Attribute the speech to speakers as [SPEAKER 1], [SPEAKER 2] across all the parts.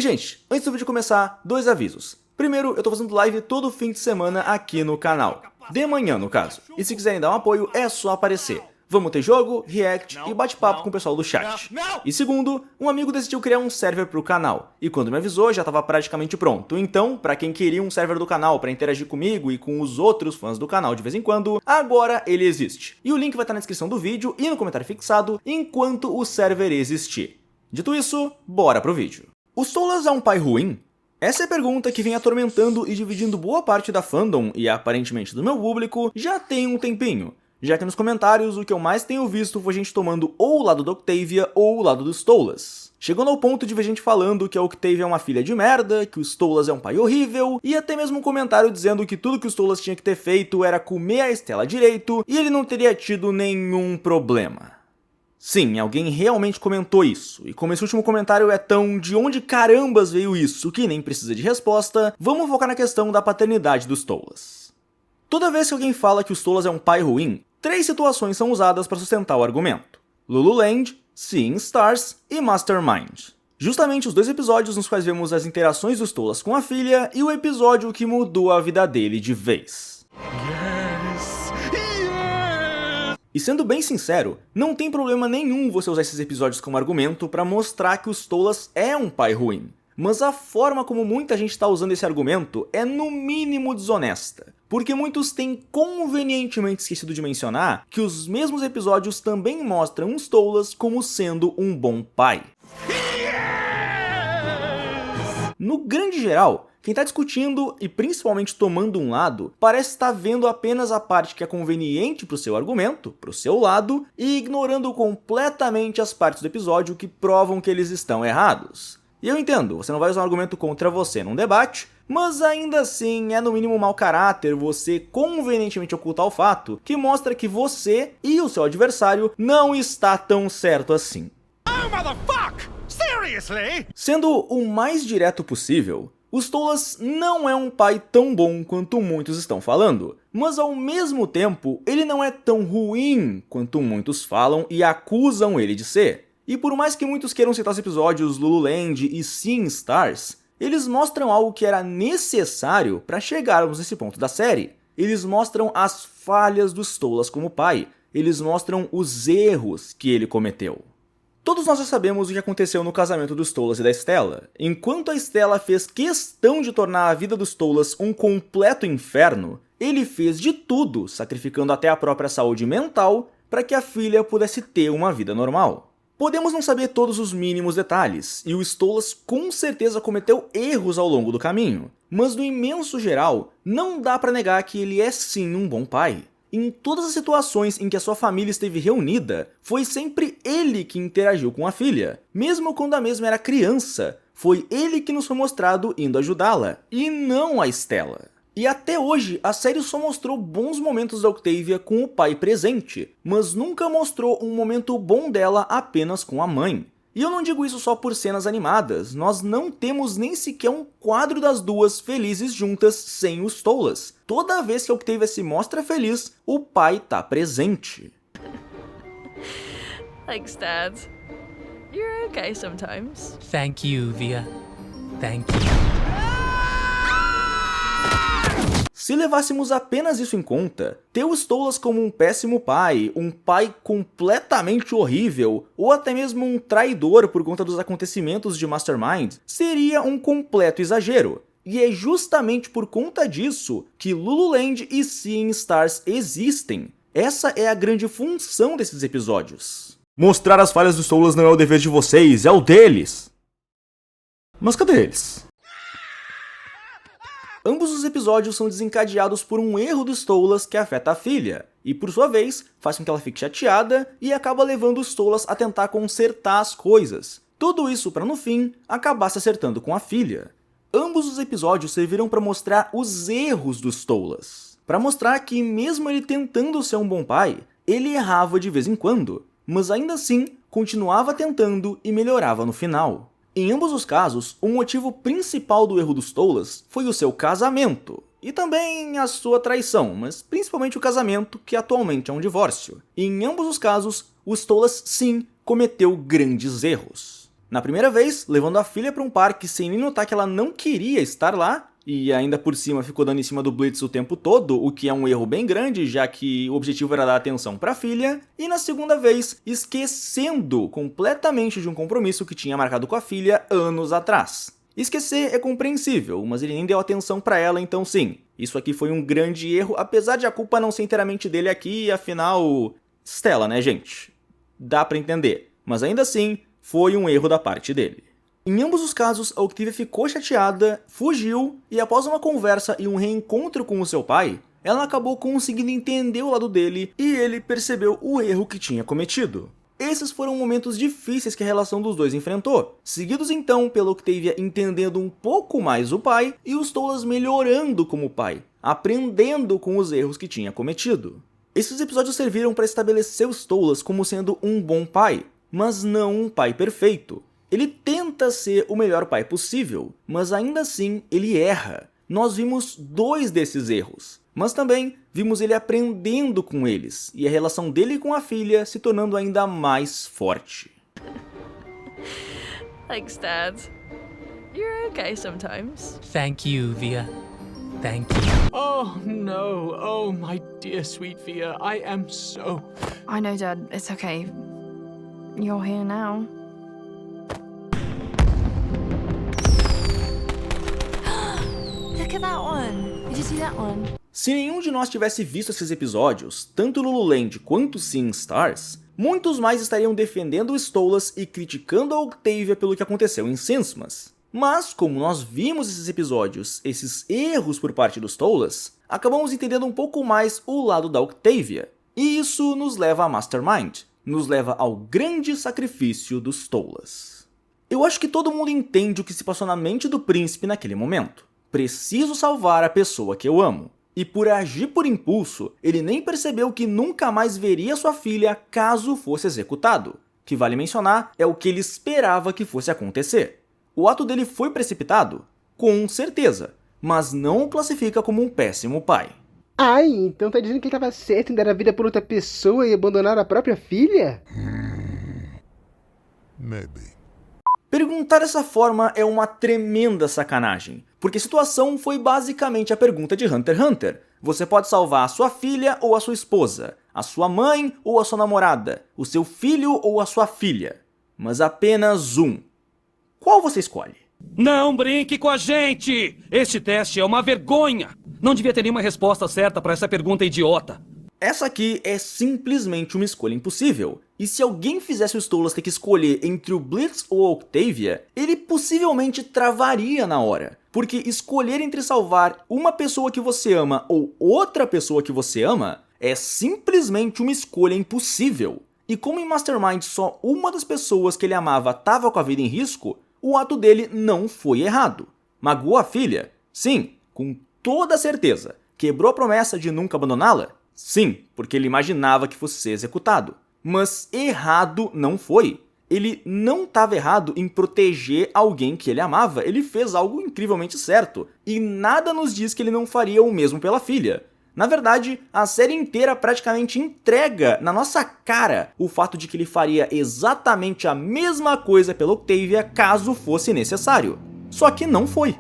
[SPEAKER 1] Ei gente, antes do vídeo começar, dois avisos. Primeiro, eu tô fazendo live todo fim de semana aqui no canal. De manhã, no caso. E se quiserem dar um apoio, é só aparecer. Vamos ter jogo, react e bate-papo com o pessoal do chat. E segundo, um amigo decidiu criar um server pro canal. E quando me avisou, já tava praticamente pronto. Então, pra quem queria um server do canal pra interagir comigo e com os outros fãs do canal de vez em quando, agora ele existe. E o link vai estar na descrição do vídeo e no comentário fixado, enquanto o server existir. Dito isso, bora pro vídeo. O Stolas é um pai ruim? Essa é a pergunta que vem atormentando e dividindo boa parte da fandom e aparentemente do meu público já tem um tempinho. Já que nos comentários o que eu mais tenho visto foi gente tomando ou o lado da Octavia ou o lado do Stolas. Chegando ao ponto de ver gente falando que a Octavia é uma filha de merda, que o Stolas é um pai horrível, e até mesmo um comentário dizendo que tudo que o Stolas tinha que ter feito era comer a Stella direito e ele não teria tido nenhum problema. Sim, alguém realmente comentou isso, e como esse último comentário é tão de onde carambas veio isso que nem precisa de resposta, vamos focar na questão da paternidade dos Stolas. Toda vez que alguém fala que o Stolas é um pai ruim, três situações são usadas para sustentar o argumento: Lululand, Seeing Stars e Mastermind. Justamente os dois episódios nos quais vemos as interações dos Stolas com a filha e o episódio que mudou a vida dele de vez. E sendo bem sincero, não tem problema nenhum você usar esses episódios como argumento para mostrar que o Stolas é um pai ruim. Mas a forma como muita gente está usando esse argumento é no mínimo desonesta. Porque muitos têm convenientemente esquecido de mencionar que os mesmos episódios também mostram os Stolas como sendo um bom pai. No grande geral, quem está discutindo e principalmente tomando um lado, parece estar vendo apenas a parte que é conveniente para o seu argumento, para o seu lado, e ignorando completamente as partes do episódio que provam que eles estão errados. E eu entendo, você não vai usar um argumento contra você num debate, mas ainda assim é no mínimo mau caráter você convenientemente ocultar o fato que mostra que você e o seu adversário não está tão certo assim. Oh, motherfuck! Seriously? Sendo o mais direto possível, o Stolas não é um pai tão bom quanto muitos estão falando, mas ao mesmo tempo ele não é tão ruim quanto muitos falam e acusam ele de ser. E por mais que muitos queiram citar os episódios Lululand e Seeing Stars, eles mostram algo que era necessário para chegarmos nesse ponto da série. Eles mostram as falhas do Stolas como pai, eles mostram os erros que ele cometeu. Todos nós já sabemos o que aconteceu no casamento dos Stolas e da Stella. Enquanto a Stella fez questão de tornar a vida dos Stolas um completo inferno, ele fez de tudo, sacrificando até a própria saúde mental, para que a filha pudesse ter uma vida normal. Podemos não saber todos os mínimos detalhes, e o Stolas com certeza cometeu erros ao longo do caminho, mas no imenso geral, não dá para negar que ele é sim um bom pai. Em todas as situações em que a sua família esteve reunida, foi sempre ele que interagiu com a filha. Mesmo quando a mesma era criança, foi ele que nos foi mostrado indo ajudá-la, e não a Stella. E até hoje, a série só mostrou bons momentos da Octavia com o pai presente, mas nunca mostrou um momento bom dela apenas com a mãe. E eu não digo isso só por cenas animadas, nós não temos nem sequer um quadro das duas felizes juntas sem os Stolas. Toda vez que a Octavia se mostra feliz, o pai tá presente.
[SPEAKER 2] Thanks, Dad. You're okay sometimes.
[SPEAKER 3] Thank you, Via. Thank you.
[SPEAKER 1] Se levássemos apenas isso em conta, ter o Stolas como um péssimo pai, um pai completamente horrível, ou até mesmo um traidor por conta dos acontecimentos de Mastermind, seria um completo exagero. E é justamente por conta disso que Lululand e Seeing Stars existem. Essa é a grande função desses episódios. Mostrar as falhas dos Stolas não é o dever de vocês, é o deles! Mas cadê eles? Ambos os episódios são desencadeados por um erro dos Stolas que afeta a filha, e por sua vez, faz com que ela fique chateada e acaba levando os Stolas a tentar consertar as coisas. Tudo isso para no fim, acabar se acertando com a filha. Ambos os episódios serviram para mostrar os erros dos Stolas. Para mostrar que mesmo ele tentando ser um bom pai, ele errava de vez em quando, mas ainda assim, continuava tentando e melhorava no final. Em ambos os casos, o motivo principal do erro dos Stolas foi o seu casamento, e também a sua traição, mas principalmente o casamento, que atualmente é um divórcio. E em ambos os casos, o Stolas sim cometeu grandes erros. Na primeira vez, levando a filha para um parque sem nem notar que ela não queria estar lá, e ainda por cima ficou dando em cima do Blitz o tempo todo, o que é um erro bem grande, já que o objetivo era dar atenção para a filha. E na segunda vez, esquecendo completamente de um compromisso que tinha marcado com a filha anos atrás. Esquecer é compreensível, mas ele nem deu atenção para ela, então sim, isso aqui foi um grande erro, apesar de a culpa não ser inteiramente dele aqui, afinal, Stella, né, gente? Dá para entender, mas ainda assim, foi um erro da parte dele. Em ambos os casos, a Octavia ficou chateada, fugiu, e após uma conversa e um reencontro com o seu pai, ela acabou conseguindo entender o lado dele e ele percebeu o erro que tinha cometido. Esses foram momentos difíceis que a relação dos dois enfrentou, seguidos então pela Octavia entendendo um pouco mais o pai e os Stolas melhorando como pai, aprendendo com os erros que tinha cometido. Esses episódios serviram para estabelecer os Stolas como sendo um bom pai, mas não um pai perfeito. Ele tenta ser o melhor pai possível, mas ainda assim ele erra. Nós vimos 2 desses erros, mas também vimos ele aprendendo com eles, e a relação dele com a filha se tornando ainda mais forte.
[SPEAKER 2] Thanks, Dad. You're okay sometimes.
[SPEAKER 3] Thank you, Via. Thank you.
[SPEAKER 4] Oh no, oh my dear sweet Via, I am so...
[SPEAKER 5] I know, Dad. It's okay. You're here now. Look at that one. Did you see that one?
[SPEAKER 1] Se nenhum de nós tivesse visto esses episódios, tanto Lululand quanto Seeing Stars, muitos mais estariam defendendo os Stolas e criticando a Octavia pelo que aconteceu em Sensmas. Mas, como nós vimos esses episódios, esses erros por parte dos Stolas, acabamos entendendo um pouco mais o lado da Octavia. E isso nos leva a Mastermind, nos leva ao grande sacrifício dos Stolas. Eu acho que todo mundo entende o que se passou na mente do príncipe naquele momento. Preciso salvar a pessoa que eu amo. E por agir por impulso, ele nem percebeu que nunca mais veria sua filha caso fosse executado. Que vale mencionar, é o que ele esperava que fosse acontecer. O ato dele foi precipitado? Com certeza, mas não o classifica como um péssimo pai.
[SPEAKER 6] Ai, então tá dizendo que ele tava certo em dar a vida por outra pessoa e abandonar a própria filha?
[SPEAKER 7] Maybe.
[SPEAKER 1] Perguntar dessa forma é uma tremenda sacanagem, porque a situação foi basicamente a pergunta de Hunter x Hunter. Você pode salvar a sua filha ou a sua esposa, a sua mãe ou a sua namorada, o seu filho ou a sua filha, mas apenas um. Qual você escolhe?
[SPEAKER 8] Não brinque com a gente! Este teste é uma vergonha! Não devia ter nenhuma resposta certa para essa pergunta idiota.
[SPEAKER 1] Essa aqui é simplesmente uma escolha impossível, e se alguém fizesse o Stolas ter que escolher entre o Blitz ou a Octavia, ele possivelmente travaria na hora, porque escolher entre salvar uma pessoa que você ama ou outra pessoa que você ama é simplesmente uma escolha impossível. E como em Mastermind só uma das pessoas que ele amava estava com a vida em risco, o ato dele não foi errado. Magoou a filha? Sim, com toda certeza. Quebrou a promessa de nunca abandoná-la? Sim, porque ele imaginava que fosse ser executado. Mas errado não foi. Ele não estava errado em proteger alguém que ele amava, ele fez algo incrivelmente certo. E nada nos diz que ele não faria o mesmo pela filha. Na verdade, a série inteira praticamente entrega na nossa cara o fato de que ele faria exatamente a mesma coisa pela Octavia caso fosse necessário. Só que não foi.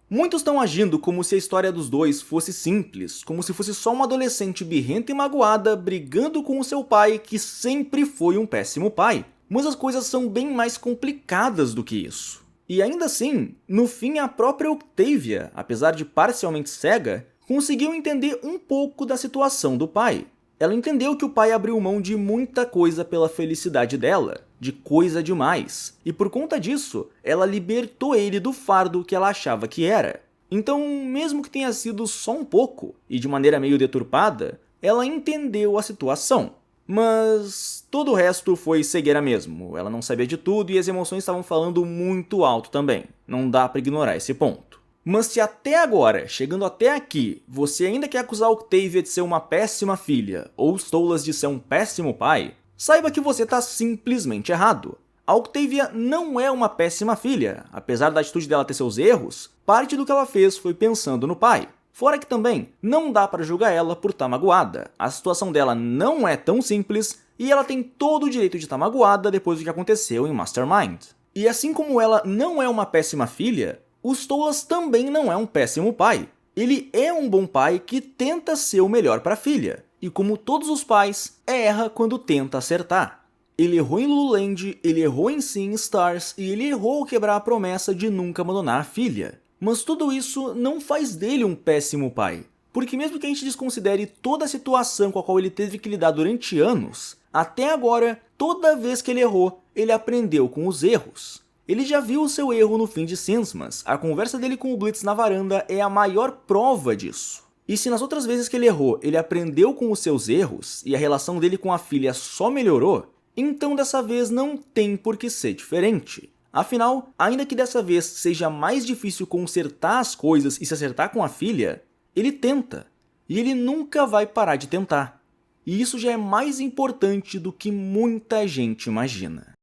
[SPEAKER 1] Muitos estão agindo como se a história dos dois fosse simples, como se fosse só uma adolescente birrenta e magoada brigando com o seu pai, que sempre foi um péssimo pai. Mas as coisas são bem mais complicadas do que isso. E ainda assim, no fim a própria Octavia, apesar de parcialmente cega, conseguiu entender um pouco da situação do pai. Ela entendeu que o pai abriu mão de muita coisa pela felicidade dela, de coisa demais, e por conta disso, ela libertou ele do fardo que ela achava que era. Então, mesmo que tenha sido só um pouco, e de maneira meio deturpada, ela entendeu a situação. Mas todo o resto foi cegueira mesmo, ela não sabia de tudo e as emoções estavam falando muito alto também, não dá pra ignorar esse ponto. Mas se até agora, chegando até aqui, você ainda quer acusar a Octavia de ser uma péssima filha, ou Stolas de ser um péssimo pai, saiba que você tá simplesmente errado. A Octavia não é uma péssima filha, apesar da atitude dela ter seus erros, parte do que ela fez foi pensando no pai. Fora que também, não dá para julgar ela por estar magoada, a situação dela não é tão simples e ela tem todo o direito de estar magoada depois do que aconteceu em Mastermind. E assim como ela não é uma péssima filha, o Stolas também não é um péssimo pai. Ele é um bom pai que tenta ser o melhor para a filha, e como todos os pais, erra quando tenta acertar. Ele errou em Lululand, ele errou em Seeing Stars, e ele errou ao quebrar a promessa de nunca abandonar a filha. Mas tudo isso não faz dele um péssimo pai, porque mesmo que a gente desconsidere toda a situação com a qual ele teve que lidar durante anos, até agora, toda vez que ele errou, ele aprendeu com os erros. Ele já viu o seu erro no fim de Sinsmas, a conversa dele com o Blitz na varanda é a maior prova disso. E se nas outras vezes que ele errou, ele aprendeu com os seus erros, e a relação dele com a filha só melhorou, então dessa vez não tem por que ser diferente. Afinal, ainda que dessa vez seja mais difícil consertar as coisas e se acertar com a filha, ele tenta, e ele nunca vai parar de tentar. E isso já é mais importante do que muita gente imagina.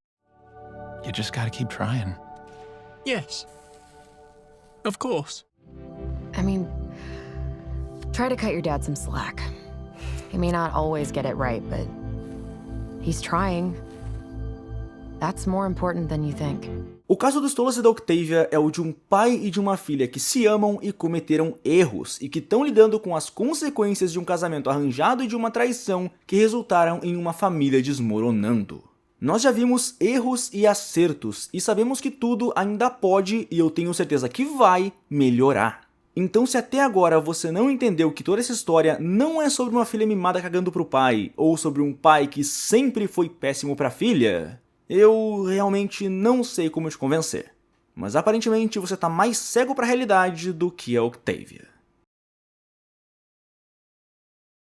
[SPEAKER 7] You just gotta keep trying.
[SPEAKER 4] Yes. Of course.
[SPEAKER 9] I mean, try to cut your dad some slack. He may not always get it right, but he's trying. That's more important than you think.
[SPEAKER 1] O caso do Stolas e da Octavia é o de um pai e de uma filha que se amam e cometeram erros, e que estão lidando com as consequências de um casamento arranjado e de uma traição que resultaram em uma família desmoronando. Nós já vimos erros e acertos, e sabemos que tudo ainda pode, e eu tenho certeza que vai, melhorar. Então se até agora você não entendeu que toda essa história não é sobre uma filha mimada cagando pro pai, ou sobre um pai que sempre foi péssimo pra filha, eu realmente não sei como te convencer. Mas aparentemente você tá mais cego pra realidade do que a Octavia.